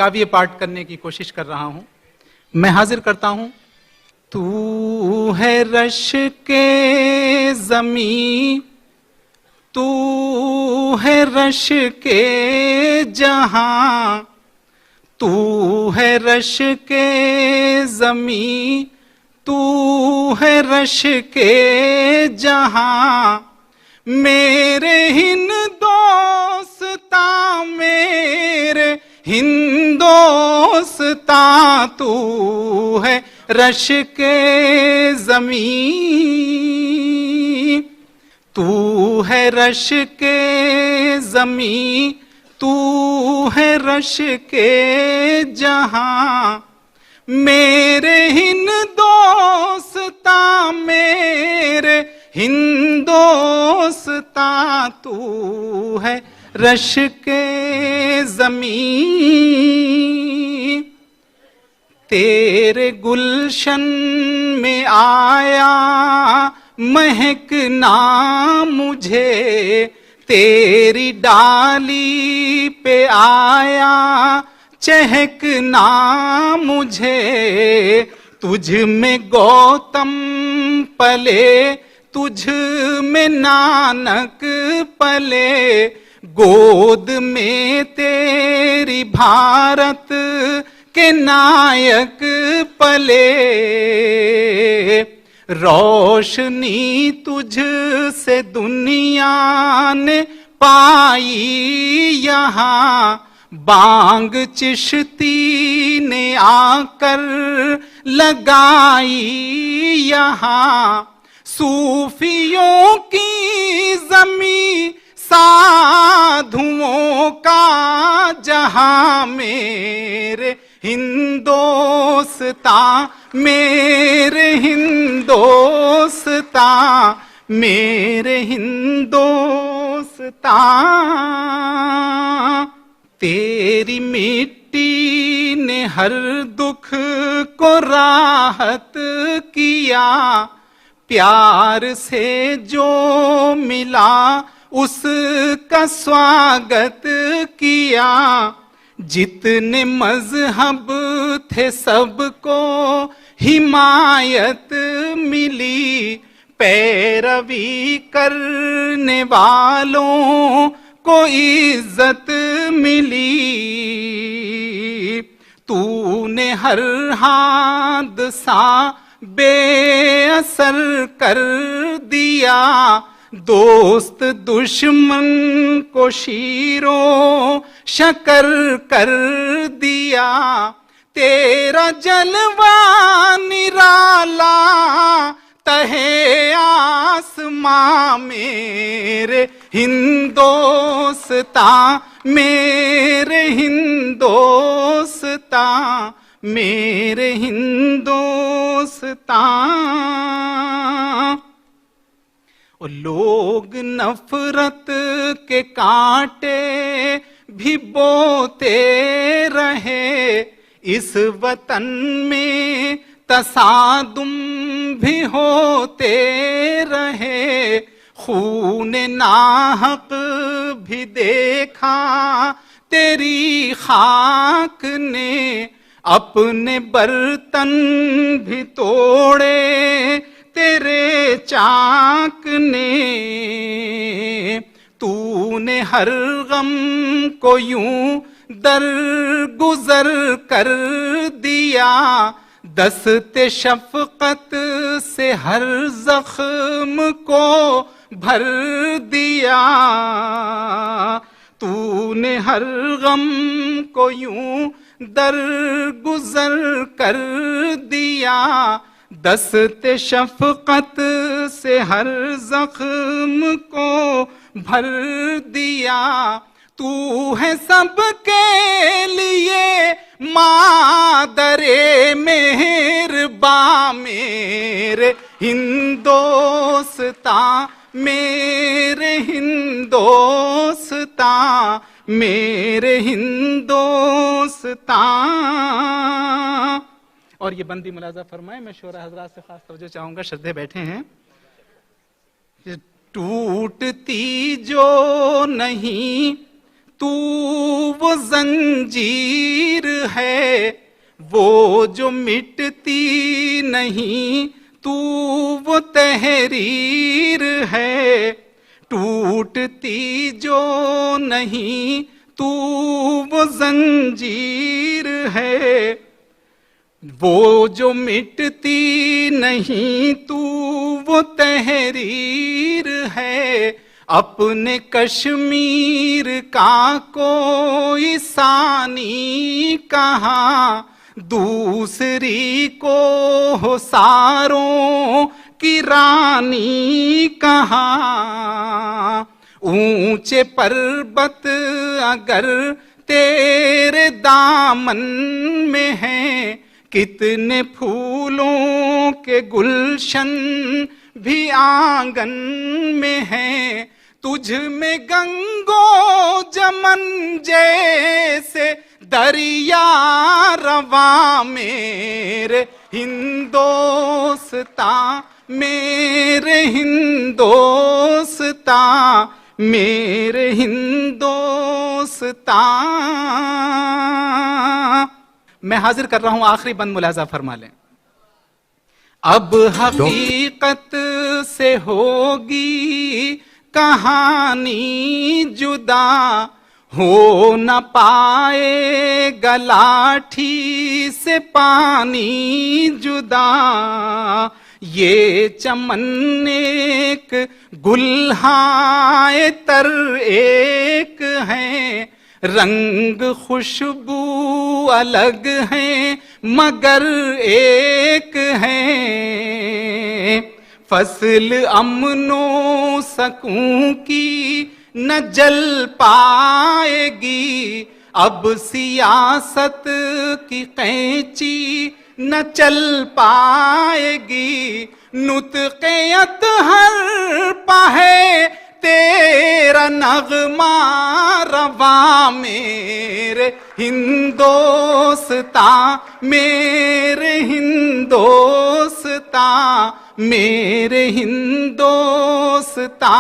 काव्य पाठ करने की कोशिश कर रहा हूं। मैं हाजिर करता हूं। तू है रश के ज़मीं, तू है रश के जहां, तू है रश के ज़मीं, तू है रश के जहां। मेरे हिंदोस्ता, मेरे हिंदोस्ता, तू है रश के ज़मीं, तू है रश के ज़मीं, तू है रश के जहां। मेरे हिंदोस्ता, मेरे हिंदोस्ता, तू है रश के ज़मीं। तेरे गुलशन में आया महकना मुझे, तेरी डाली पे आया चहकना मुझे। तुझ में गौतम पले, तुझ में नानक पले, गोद में तेरी भारत के नायक पले। रोशनी तुझ से दुनिया ने पाई यहाँ, बांग चिश्ती ने आकर लगाई यहाँ। सूफियों की ज़मीं, साधुओं का जहां, मेरे हिंदोस्ता, मेरे हिंदोस्ता, मेरे हिंदोस्ता। तेरी मिट्टी ने हर दुख को राहत किया, प्यार से जो मिला उसका स्वागत किया। जितने मजहब थे सबको हिमायत मिली, पैरवी करने वालों को इज्जत मिली। तूने हर हादसा बेअसर कर दिया, दोस्त दुश्मन को शीरो शकर कर दिया। तेरा जलवा निराला तहे आसमां, मेरे हिंदोस्ता, मेरे हिंदोस्ता, मेरे हिंदोस्ता। और लोग नफरत के कांटे भी बोते रहे, इस वतन में तसादुम भी होते रहे। खून नाहक भी देखा तेरी खाक ने, अपने बर्तन भी तोड़े तेरे चाक ने। तूने हर गम को यूं दरगुजर कर दिया, दस्ते शफकत से हर जख्म को भर दिया। तूने हर गम को यूं दरगुजर कर दिया, दस्ते शफकत से हर जख्म को भर दिया। तू है सबके लिए मादरे मेहरबा, मेरे हिंदोस्ता, मेरे हिंदोस्ता, मेरे हिंदोस्ता। और ये बंदी मुलाजा फरमाए, मैं शोरा हजरात से खास तवज्जो चाहूंगा, श्रद्धे बैठे हैं। टूटती जो नहीं तू वो जंजीर है वो जो मिटती नहीं, तू वो तहरीर है टूटती जो नहीं, तू वो जंजीर है वो जो मिटती नहीं, तू वो तहरीर है। अपने कश्मीर का कोई सानी कहाँ, दूसरी को हो सारों की रानी कहाँ। ऊंचे पर्वत अगर तेरे दामन में हैं, कितने फूलों के गुलशन भी आंगन में हैं। तुझ में गंगो जमन जैसे दरिया रवा, मेरे हिंदोस्ता मेरे हिंदोस्ता मेरे हिंदोस्ता। मैं हाजिर कर रहा हूं आखिरी बंद, मुलाजा फरमा लें। अब हकीकत से होगी कहानी जुदा, हो न पाएगा लाठी से पानी जुदा। ये चमन एक गुल्हाए तर एक हैं, रंग खुशबू अलग हैं मगर एक हैं। फसल अमनो सकूं की न जल पाएगी, अब सियासत की कैंची न चल पाएगी। नुत्क़े हर पाहे तेरा नगमा रवा, मेरे हिंदोस्ता मेरे हिंदोस्ता मेरे हिंदोस्ता।